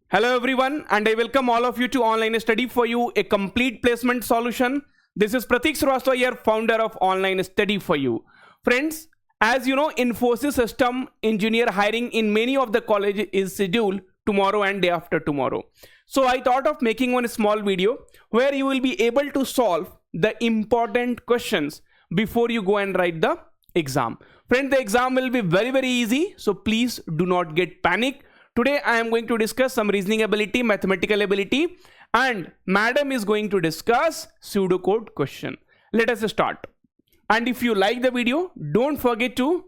Hello everyone, and I welcome all of you to Online Study for You, a complete placement solution. This is Pratik Srivastava here, founder of Online Study for You. Friends, as you know, Infosys system engineer hiring in many of the colleges is scheduled tomorrow and day after tomorrow. So I thought of making one small video where you will be able to solve the important questions before you go and write the exam. Friend, the exam will be very easy, so please do not get panic. Today I am going to discuss some reasoning ability, mathematical ability, and madam is going to discuss pseudocode question. Let us start. And if you like the video, don't forget to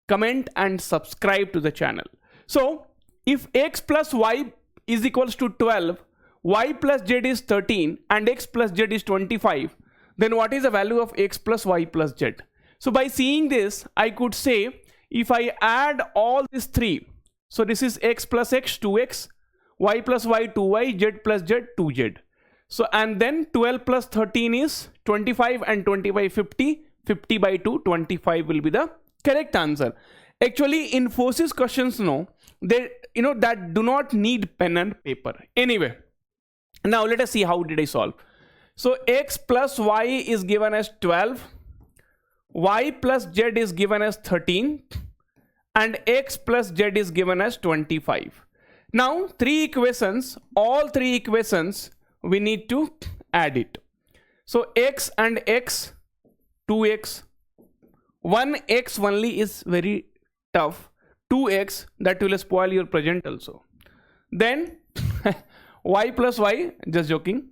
comment and subscribe to the channel. So if x plus y is equals to 12, y plus z is 13 and x plus z is 25, then what is the value of x plus y plus z? So by seeing this, I could say if I add all these three, so this is x plus x 2x, y plus y 2y, z plus z 2z. So and then 12 plus 13 is 25 and 25 50, 50 by 2, 25 will be the correct answer. Actually Infosys questions that do not need pen and paper. Anyway, now let us see how did I solve. So x plus y is given as 12, y plus z is given as 13, and x plus z is given as 25. Now three equations, all three equations we need to add it. So x and x, 2x, 1x only is very tough, 2x, that will spoil your present also. Then y plus y, just joking,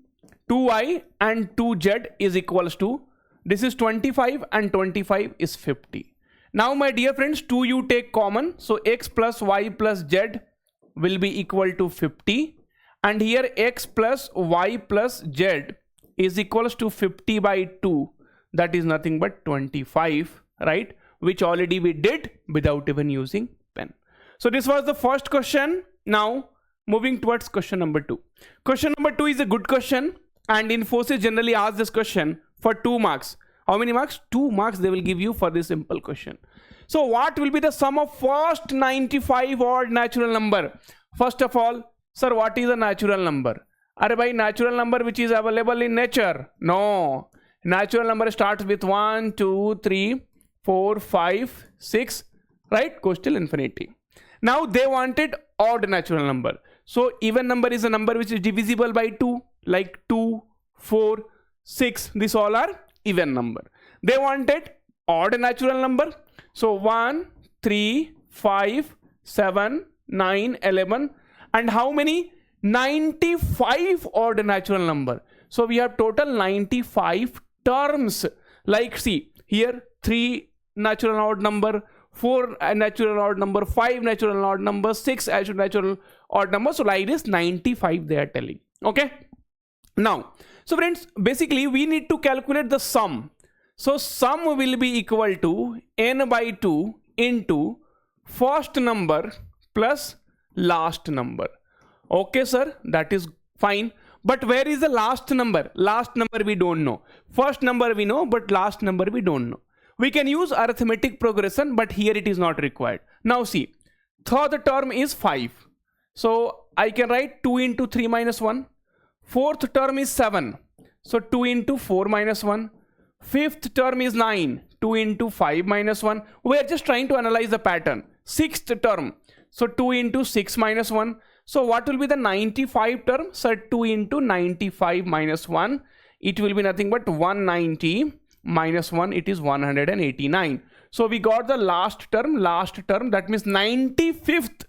2y and 2z is equals to, this is 25 and 25 is 50. Now my dear friends, 2 you take common, so x plus y plus z will be equal to 50, and here x plus y plus z is equals to 50 by 2, that is nothing but 25, right, which already we did without even using pen. So this was the first question. Now moving towards question number 2. Question number 2 is a good question, and Infosys generally asks this question for 2 marks. How many marks? 2 marks they will give you for this simple question. So what will be the sum of first 95 odd natural number? First of all, sir, what is a natural number? Are by natural number which is available in nature? No. Natural number starts with 1, 2, 3, 4, 5, 6, right? Goes till infinity. Now they wanted odd natural number. So even number is a number which is divisible by 2, like 2, 4, 6. These all are even number. They wanted odd natural number. So 1, 3, 5, 7, 9, 11, and how many? 95 odd natural number. So we have total 95 terms. Like see here, 3 natural odd number, 4 natural odd number, 5 natural odd number, 6 natural odd number. So like this 95 they are telling. Okay. Now, so friends, basically we need to calculate the sum. So sum will be equal to n by 2 into first number plus last number. Okay sir, that is fine. But where is the last number? Last number we don't know. First number we know, but last number we don't know. We can use arithmetic progression, but here it is not required. Now see, third term is 5. So I can write 2 into 3 minus 1. Fourth term is 7. So 2 into 4 minus 1. Fifth term is 9. 2 into 5 minus 1. We are just trying to analyze the pattern. Sixth term. So 2 into 6 minus 1. So what will be the 95 term? So 2 into 95 minus 1. It will be nothing but 190 minus 1. It is 189. So we got the last term. That means 95th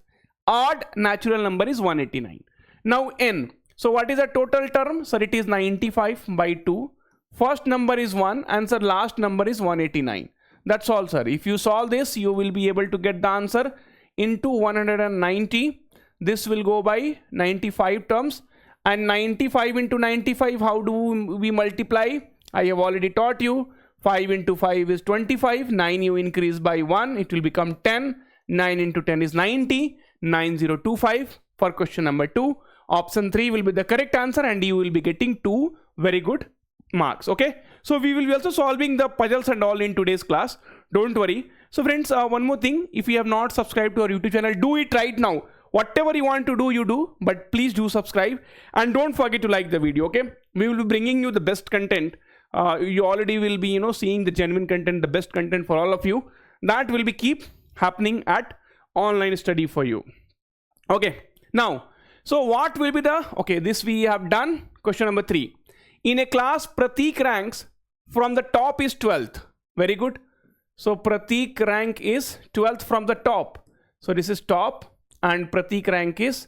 odd natural number is 189. Now n. So what is the total term? Sir, it is 95 by 2. First number is 1 and sir, last number is 189. That's all sir. If you solve this, you will be able to get the answer into 190. This will go by 95 terms, and 95 into 95, how do we multiply? I have already taught you. 5 into 5 is 25. 9 you increase by 1, it will become 10. 9 into 10 is 90. 9025 for question number 2. Option 3 will be the correct answer, and you will be getting 2 very good marks. Okay, so we will be also solving the puzzles and all in today's class. Don't worry. So friends, one more thing, if you have not subscribed to our YouTube channel, do it right now. Whatever you want to do, you do, but please do subscribe and don't forget to like the video. Okay, we will be bringing you the best content. You already will be seeing the genuine content, the best content for all of you. That will be keep happening at online study for you. Okay, now so what will be the, okay, this we have done. Question number 3. In a class, Pratik ranks from the top is 12th. Very good. So Pratik rank is 12th from the top. So this is top and Pratik rank is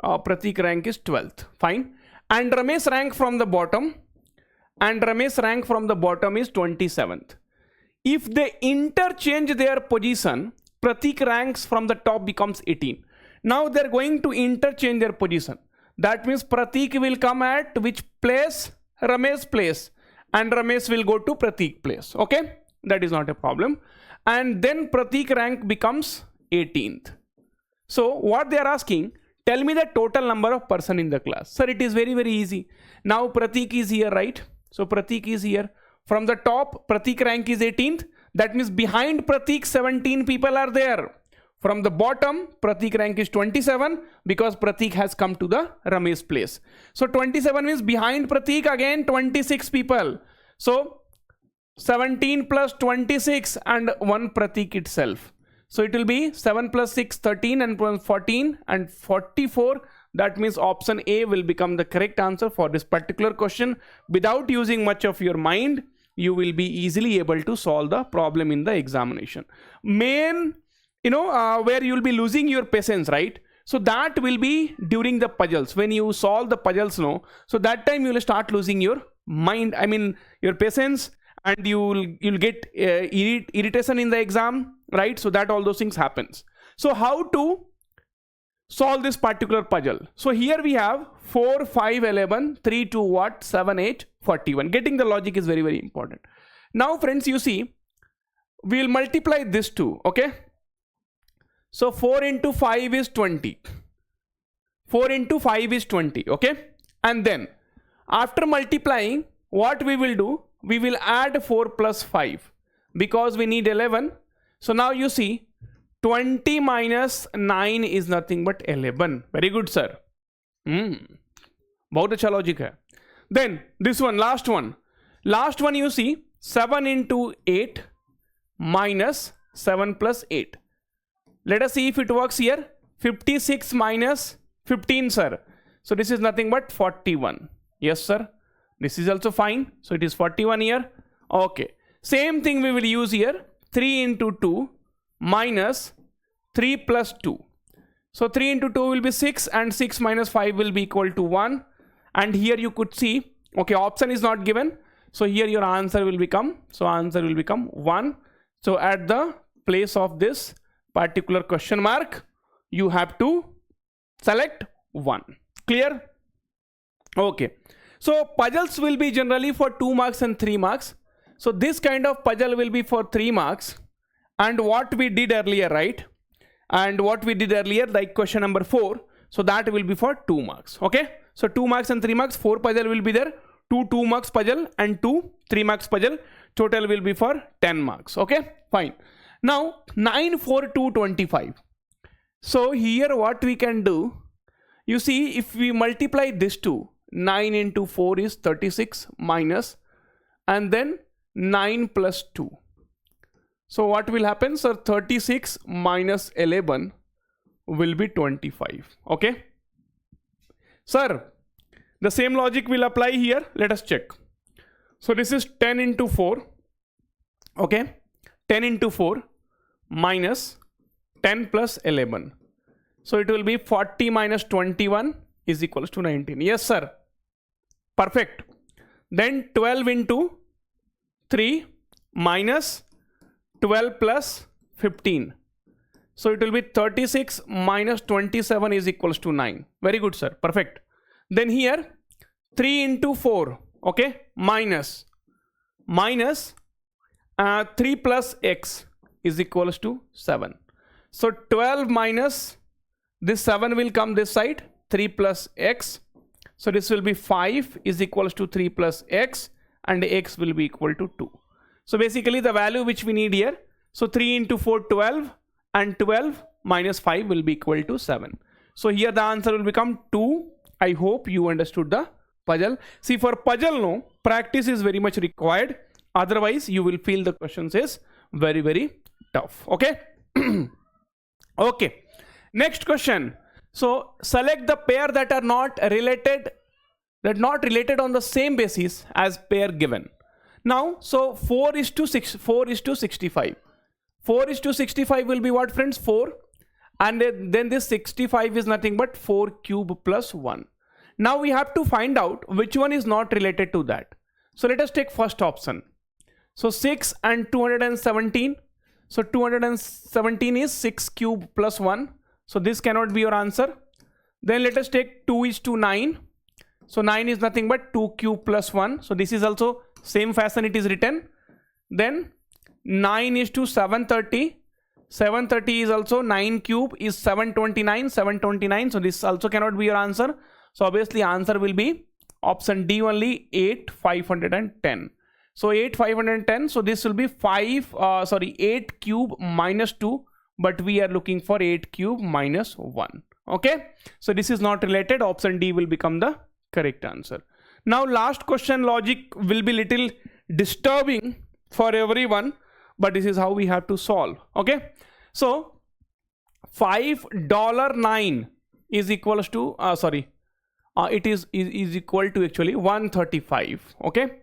12th. Fine. And Ramesh rank from the bottom. And Ramesh rank from the bottom is 27th. If they interchange their position, Pratik ranks from the top becomes 18. Now they're going to interchange their position. That means Pratik will come at which place? Ramesh place. And Ramesh will go to Pratik place. Okay? That is not a problem. And then Pratik rank becomes 18th. So what they are asking, tell me the total number of person in the class. Sir, it is very, very easy. Now Pratik is here, right? So Pratik is here. From the top, Pratik rank is 18th. That means behind Pratik, 17 people are there. From the bottom, Pratik rank is 27 because Pratik has come to the Ramesh place. So 27 means behind Pratik again 26 people. So 17 plus 26 and 1 Pratik itself. So it will be 7 plus 6, 13 and 14 and 44. That means option A will become the correct answer for this particular question. Without using much of your mind, you will be easily able to solve the problem in the examination. Main, where you will be losing your patience, right? So that will be during the puzzles. When you solve the puzzles, so that time you will start losing your mind, your patience, and you'll get irritation in the exam, right? So that all those things happens. So how to solve this particular puzzle? So here we have 4, 5, 11, 3, 2, what? 7, 8, 41. Getting the logic is very, very important. Now friends, you see, we'll multiply this two, okay? So 4 into 5 is 20. 4 into 5 is 20, okay? And then after multiplying, what we will do? We will add 4 plus 5 because we need 11. So now you see 20 minus 9 is nothing but 11. Very good, sir. बहुत अच्छा logic है. Then this one, last one. Last one you see 7 into 8 minus 7 plus 8. Let us see if it works here. 56 minus 15, sir. So this is nothing but 41. Yes, sir. This is also fine. So it is 41 here. Okay. Same thing we will use here. 3 into 2 minus 3 plus 2. So 3 into 2 will be 6 and 6 minus 5 will be equal to 1. And here you could see, okay, option is not given. So here your answer will become, answer will become 1. So at the place of this particular question mark, you have to select 1. Clear? Okay. So puzzles will be generally for 2 marks and 3 marks. So this kind of puzzle will be for 3 marks. And what we did earlier, right? And what we did earlier, like question number 4. So that will be for 2 marks. Okay. So 2 marks and 3 marks, 4 puzzle will be there. 2 2 marks puzzle and 2 3 marks puzzle. Total will be for 10 marks. Okay. Fine. Now 9, 4, 2, 25. So here what we can do, you see, if we multiply this two, 9 into 4 is 36 minus, and then 9 plus 2. So what will happen, sir? 36 minus 11 will be 25. Okay. Sir, the same logic will apply here. Let us check. So this is 10 into 4. Okay. 10 into 4 minus 10 plus 11. So it will be 40 minus 21 is equals to 19. Yes, sir. Perfect. Then 12 into 3 minus 12 plus 15. So it will be 36 minus 27 is equals to 9. Very good, sir. Perfect. Then here 3 into 4. Okay. Minus 3 plus x is equals to 7. So 12 minus this 7 will come this side. 3 plus x. So this will be 5 is equals to 3 plus x, and x will be equal to 2. So basically the value which we need here. So 3 into 4, 12, and 12 minus 5 will be equal to 7. So here the answer will become 2. I hope you understood the puzzle. See, for puzzle, no, practice is very much required. Otherwise, you will feel the questions is very, very tough. Okay. Okay. Next question. So select the pair that are not related on the same basis as pair given. Now, so 4 is to 65. 4 is to 65 will be what, friends? 4. And then this 65 is nothing but 4 cube plus 1. Now we have to find out which one is not related to that. So let us take first option. So 6 and 217. So 217 is 6 cube plus 1. So this cannot be your answer. Then let us take 2 is to 9. So 9 is nothing but 2 cube plus 1. So this is also same fashion it is written. Then 9 is to 730. 730 is also 9 cube is 729. 729. So this also cannot be your answer. So obviously answer will be option D only, 8 510. So 8 510. So this will be 8 cube minus 2. But we are looking for 8 cube minus 1. Okay. So this is not related. Option D will become the correct answer. Now last question logic will be little disturbing for everyone, but this is how we have to solve. Okay. So $5.9 is equals to it is equal to actually 135. Okay.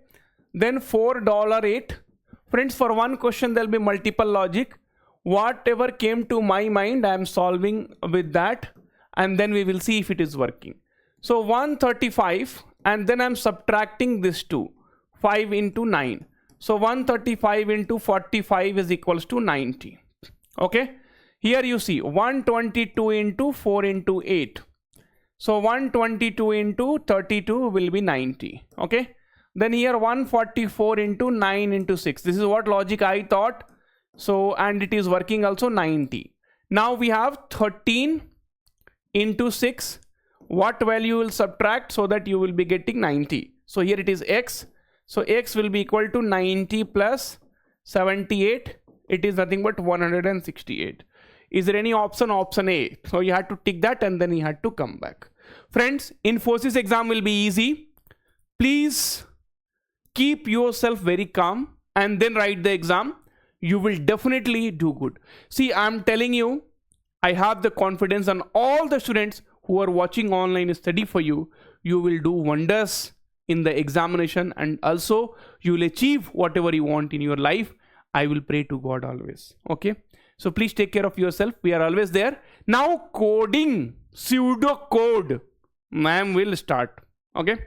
Then $4.08. Friends, for one question there will be multiple logic. Whatever came to my mind, I am solving with that, and then we will see if it is working. So 135, and then I am subtracting this 2. 5 into 9. So 135 into 45 is equals to 90. Okay. Here you see 122 into 4 into 8. So 122 into 32 will be 90. Okay. Then here 144 into 9 into 6. This is what logic I thought. So, and it is working also 90. Now we have 13 into 6. What value will subtract so that you will be getting 90? So here it is x. So x will be equal to 90 plus 78. It is nothing but 168. Is there any option? Option A. So you had to tick that and then you had to come back. Friends, Infosys exam will be easy. Please keep yourself very calm and then write the exam. You will definitely do good. See, I'm telling you, I have the confidence on all the students who are watching online study for you. You will do wonders in the examination, and also you will achieve whatever you want in your life. I will pray to God always. Okay. So please take care of yourself. We are always there. Now coding, pseudocode, ma'am will start. Okay.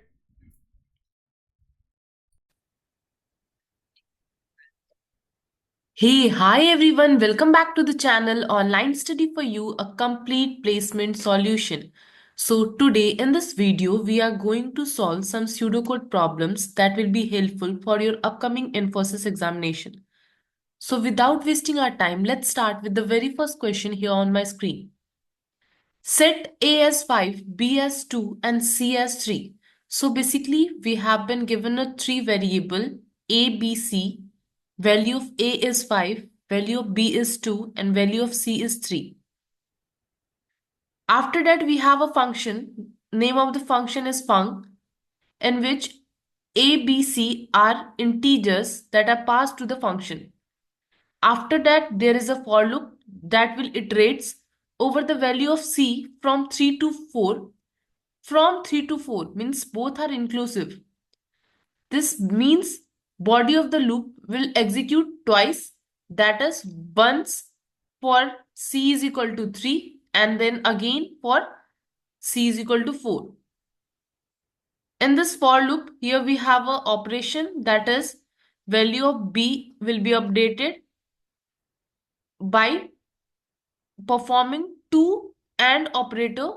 Hey, hi everyone, welcome back to the channel Online Study for You, a complete placement solution. So today in this video, we are going to solve some pseudocode problems that will be helpful for your upcoming Infosys examination. So without wasting our time, let's start with the very first question here on my screen. Set A as 5, B as 2 and C as 3. So basically we have been given a 3 variable A, B, C. Value of A is 5, value of B is 2 and value of C is 3. After that we have a function, name of the function is func, in which A, B, C are integers that are passed to the function. After that there is a for loop that will iterates over the value of C from 3 to 4. From 3 to 4 means both are inclusive. This means body of the loop will execute twice, that is once for C is equal to 3 and then again for C is equal to 4. In this for loop, here we have an operation, that is value of B will be updated by performing to AND operator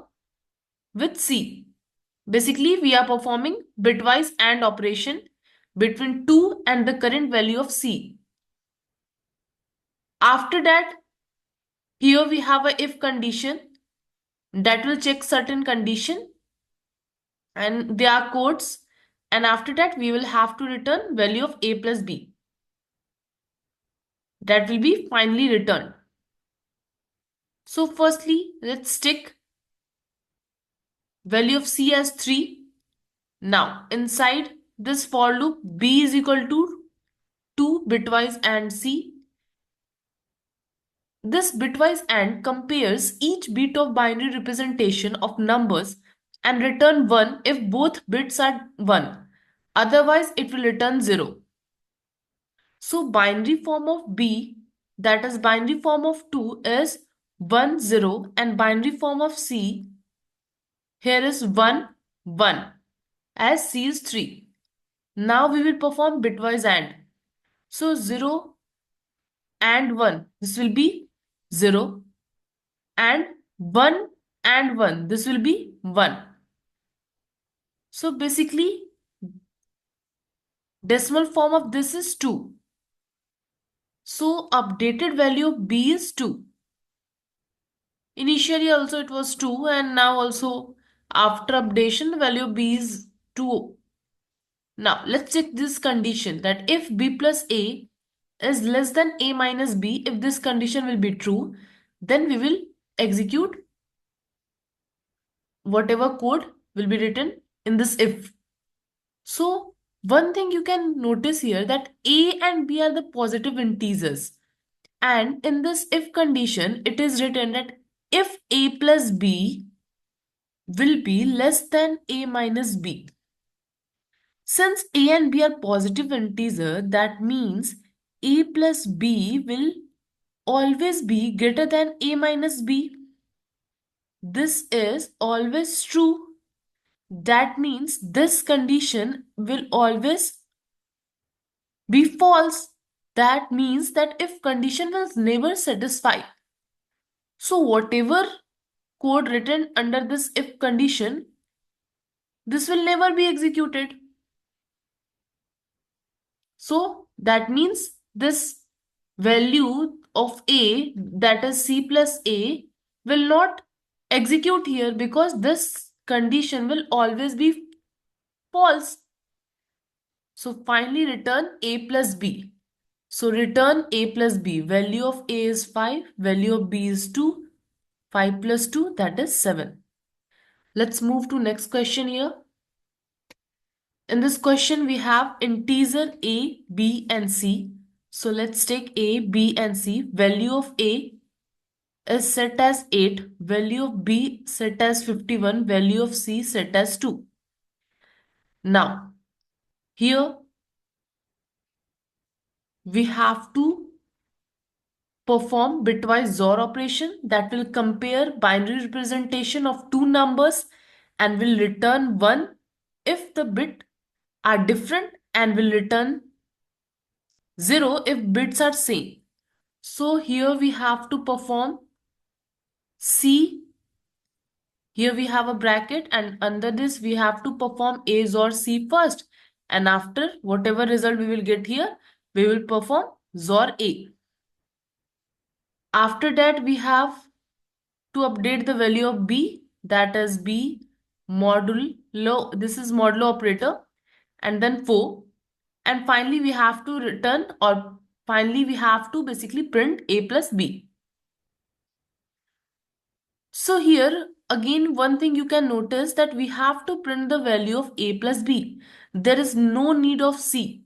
with C. Basically, we are performing bitwise AND operation between 2 and the current value of C. After that, here we have a if condition that will check certain condition and they are codes, and after that we will have to return value of A plus B. That will be finally returned. So firstly, let's take value of C as 3. Now, inside this for loop, B is equal to 2 bitwise AND C. This bitwise AND compares each bit of binary representation of numbers and return 1 if both bits are 1. Otherwise, it will return 0. So, binary form of B, that is binary form of 2 is 1, 0, and binary form of C here is 1, 1, as C is 3. Now we will perform bitwise AND. So 0 and 1, this will be 0, and 1 and 1, this will be 1. So basically, decimal form of this is 2. So updated value of B is 2. Initially also it was 2, and now also after updation the value of B is 2. Now let's check this condition, that if B plus A is less than A minus B, if this condition will be true, then we will execute whatever code will be written in this if. So one thing you can notice here, that A and B are the positive integers. And in this if condition, it is written that if A plus B will be less than A minus B. Since A and B are positive integer, that means A plus B will always be greater than A minus B. This is always true. That means this condition will always be false. That means that if condition will never satisfy. So whatever code written under this if condition, this will never be executed. So that means this value of A, that is C plus A, will not execute here because this condition will always be false. So finally return A plus B. So return A plus B. Value of A is 5, value of B is 2. 5 plus 2, that is 7. Let's move to next question here. In this question, we have integer A, B, and C. So let's take A, B, and C. Value of A is set as 8. Value of B set as 51. Value of C set as 2. Now, here we have to perform bitwise XOR operation that will compare binary representation of two numbers and will return 1 if the bit are different, and will return 0 if bits are same. So here we have to perform C. Here we have a bracket, and under this we have to perform A XOR C first. And after whatever result we will get here, we will perform XOR A. After that we have to update the value of B, that is B modulo, this is modulo operator, and then 4. And finally we have to return, or finally we have to basically print A plus B. So here again one thing you can notice, that we have to print the value of A plus B. There is no need of C.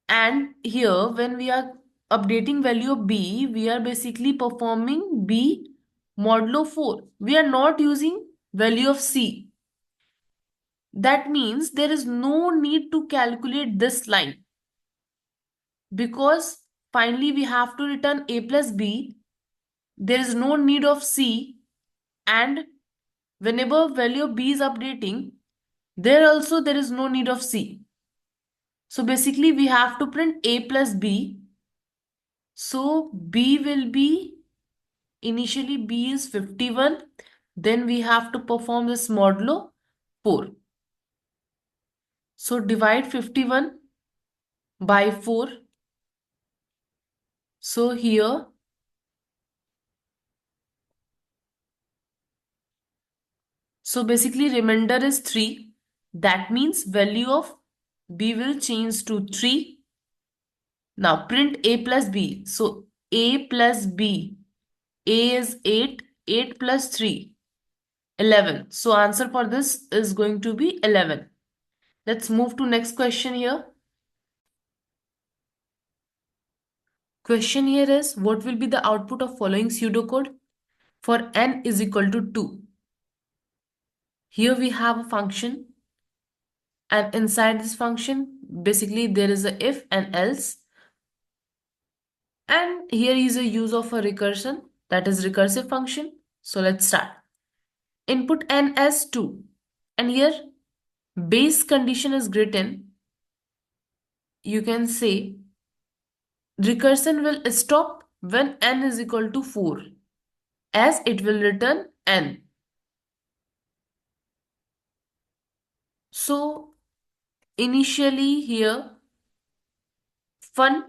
And here when we are updating value of B, we are basically performing B modulo 4. We are not using value of C. That means there is no need to calculate this line, because finally we have to return A plus B. There is no need of C, and whenever value of B is updating, there also there is no need of C. So basically we have to print A plus B. So B will be, initially B is 51. Then we have to perform this modulo 4. So divide 51 by 4. So here so basically remainder is 3. That means value of B will change to 3. Now print A plus B. So A plus B A is 8, 8 plus 3, 11. So answer for this is going to be 11. Let's move to next question here. Question here is, what will be the output of following pseudocode for n is equal to 2? Here we have a function, and inside this function, basically there is a if and else. And here is a use of a recursion, that is recursive function. So let's start. Input n as 2. And here base condition is written. You can say recursion will stop when n is equal to 4, as it will return n. So initially here fun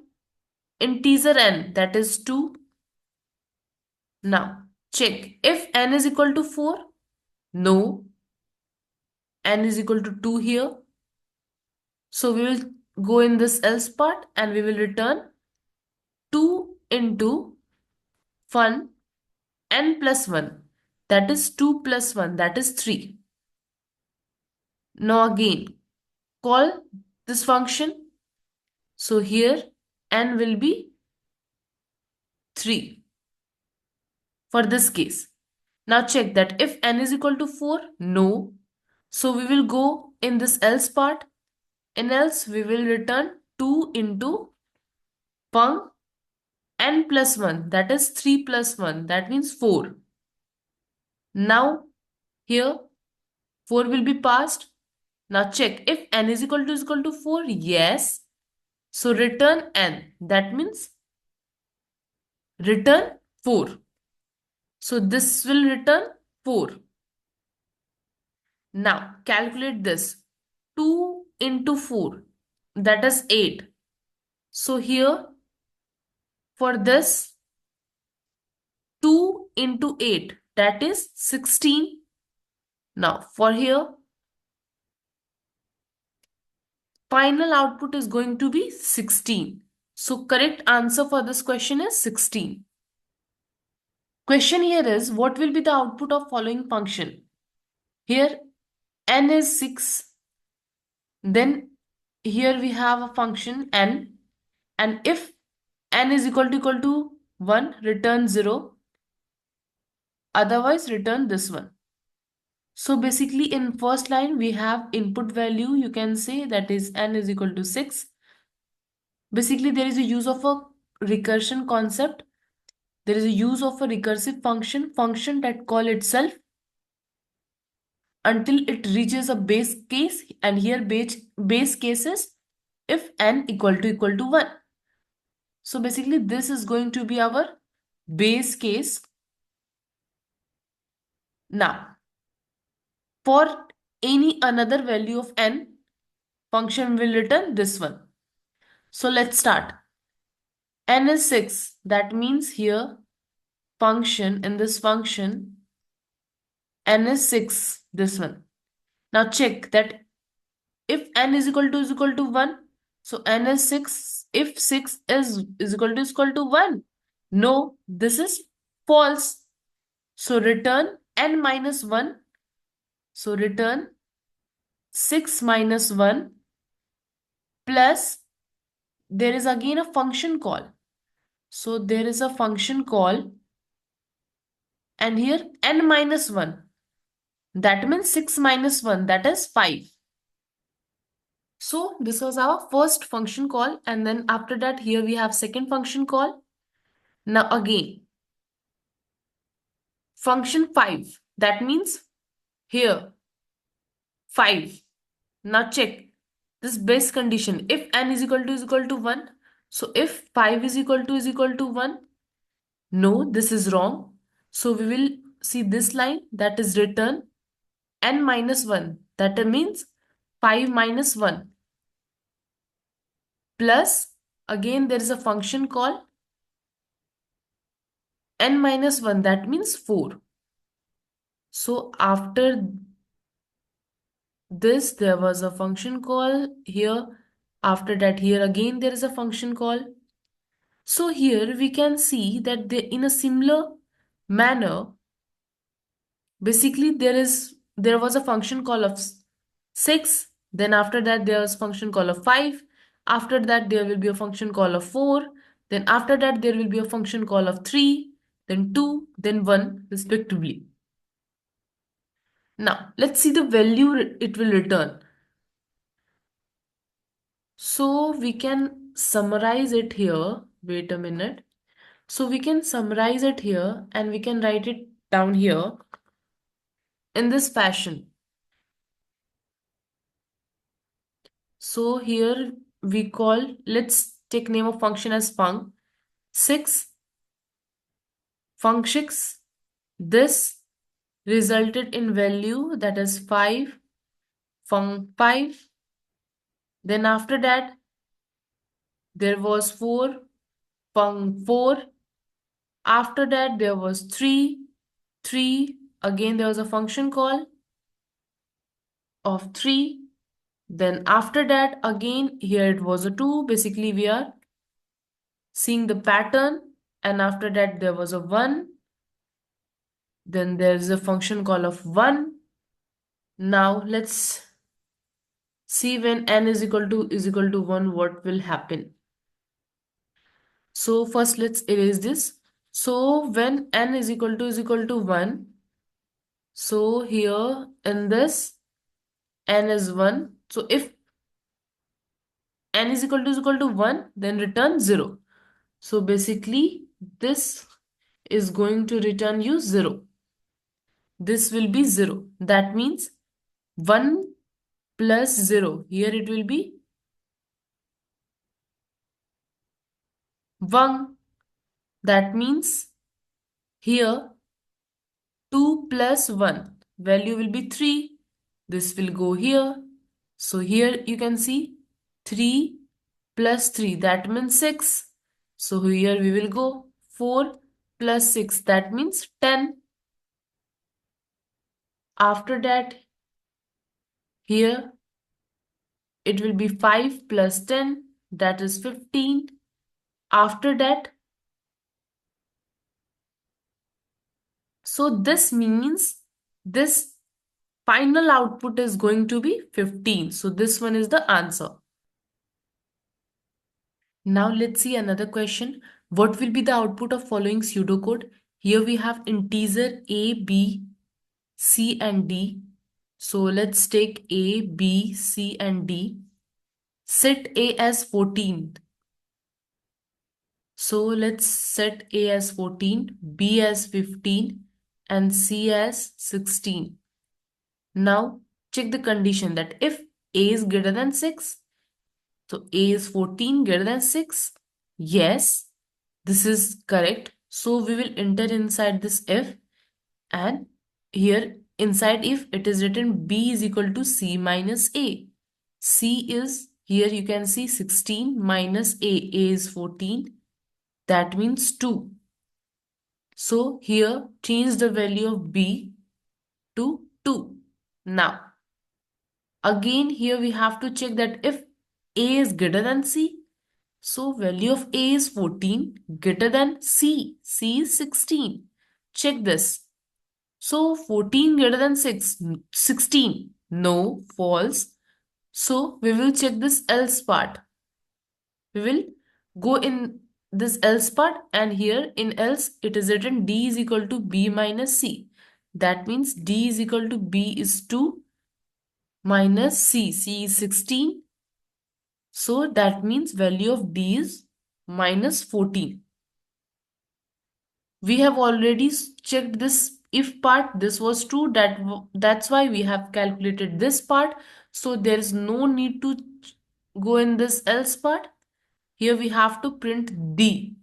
integer n, that is 2. Now check if n is equal to 4. No, n is equal to 2 here. So we will go in this else part and we will return 2 into fun n plus 1, that is 2 plus 1, that is 3. Now again call this function. So here n will be 3 for this case. Now check that if n is equal to 4, no. So we will go in this else part. In else we will return 2 into pung n plus 1, that is 3 plus 1, that means 4. Now here 4 will be passed. Now check if n is equal to 4, yes. So return n, that means return 4. So this will return 4. Now calculate this. 2 into 4, that is 8. So here for this 2 into 8, that is 16. Now for here final output is going to be 16. So correct answer for this question is 16. Question here is, what will be the output of following function? Here n is 6. Then here we have a function n, and if n is equal to 1, return 0. Otherwise return this one. So basically in first line we have input value, you can say, that is n is equal to 6. Basically there is a use of a recursion concept. There is a use of a recursive function that call itself until it reaches a base case, and here base case is if n equal to 1. So basically this is going to be our base case. Now for any another value of n, function will return this one. So let's start. N is 6, that means here function, in this function n is 6, this one. Now check that if n is equal to 1, so n is 6. If 6 is equal to 1, no, this is false. So return n minus 1. So return 6 minus 1 plus, there is again a function call. So there is a function call, and here n minus 1. That means 6 minus 1, that is 5. So this was our first function call, and then after that here we have second function call. Now again function 5, that means here 5. Now check this base condition. If n is equal to 1, so if 5 is equal to 1, no, this is wrong. So we will see this line, that is return n minus 1. That means 5 minus 1. Plus, again there is a function call n minus 1, that means 4. So after this there was a function call here. After that here again there is a function call. So here we can see that in a similar manner, basically there was a function call of 6, then after that there was function call of 5, after that there will be a function call of 4, then after that there will be a function call of 3, then 2, then 1 respectively. Now let's see the value it will return. So we can summarize it here. Wait a minute. So we can summarize it here and we can write it down here in this fashion. So here we call, let's take name of function as func 6, func 6. This resulted in value that is 5, func 5. Then after that there was 4, func 4. After that there was 3, 3. Again there was a function call of 3. Then after that again here it was a 2. Basically we are seeing the pattern, and after that there was a 1. Then there's a function call of 1. Now let's see when n is equal to 1 what will happen. So first let's erase this. So when n is equal to 1, so here in this n is 1. So if n is equal to 1, then return 0. So basically this is going to return you 0. This will be 0. That means 1 plus 0. Here it will be 1. That means here 2 plus 1. Value will be 3. This will go here. So here you can see 3 plus 3. That means 6. So here we will go 4 plus 6. That means 10. After that, here it will be 5 plus 10. That is 15. After that, so this means this final output is going to be 15. So this one is the answer. Now let's see another question. What will be the output of following pseudocode? Here we have integer a, b, c and d. So let's take a, b, c and d. Set a as 14. So let's set a as 14, b as 15 and c as 16. Now check the condition that if a is greater than 6, so a is 14 greater than 6. Yes, this is correct. So we will enter inside this if, and here inside if it is written b is equal to c minus a. C is, here you can see 16 minus a is 14. That means 2. So here change the value of b to 2. Now again here we have to check that if a is greater than c, so value of a is 14 greater than c. C is 16. Check this. So 14 greater than 16. No, false. So we will check this else part. We will go in this else part, and here in else it is written d is equal to b minus c. That means d is equal to b is 2 minus c. C is 16. So that means value of d is minus 14. We have already checked this if part. This was true. That's why we have calculated this part. So there is no need to go in this else part. Here we have to print d.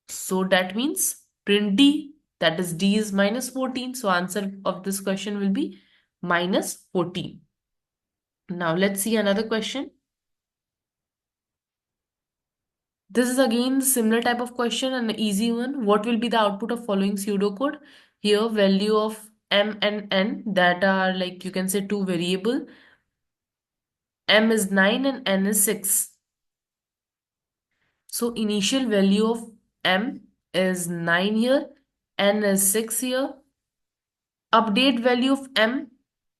So that means print d. That is d is minus 14. So answer of this question will be minus 14. Now let's see another question. This is again similar type of question, an easy one. What will be the output of following pseudocode? Here value of m and n, that are like you can say two variable. M is 9 and n is 6. So initial value of m is 9 here n is 6 here. Update value of m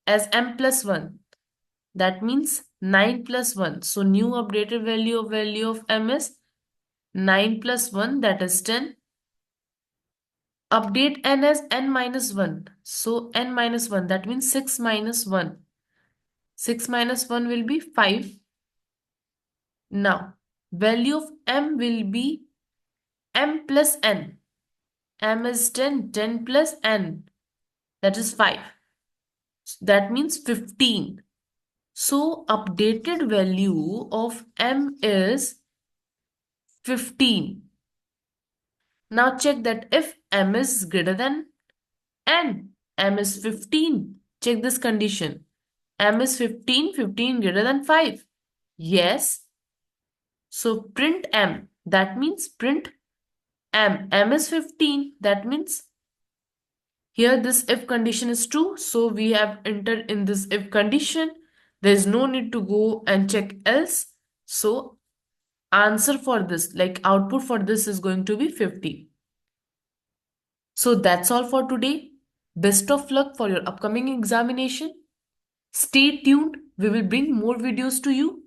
as m plus 1. That means 9 plus 1. So new updated value of m is 9 plus 1, that is 10. Update n as n minus 1. So n minus 1, that means 6 minus 1. 6 minus 1 will be 5. Now, value of m will be m plus n. M is 10, 10 plus n, that is 5. That means 15. So updated value of m is 15. Now check that if m is greater than n, m is 15. Check this condition. M is 15, 15 greater than 5. Yes. So print m. That means print m. M is 15. That means here this if condition is true. So we have entered in this if condition. There is no need to go and check else. So answer for this, like output for this, is going to be 50. So that's all for today. Best of luck for your upcoming examination. Stay tuned. We will bring more videos to you.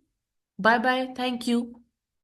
Bye bye. Thank you.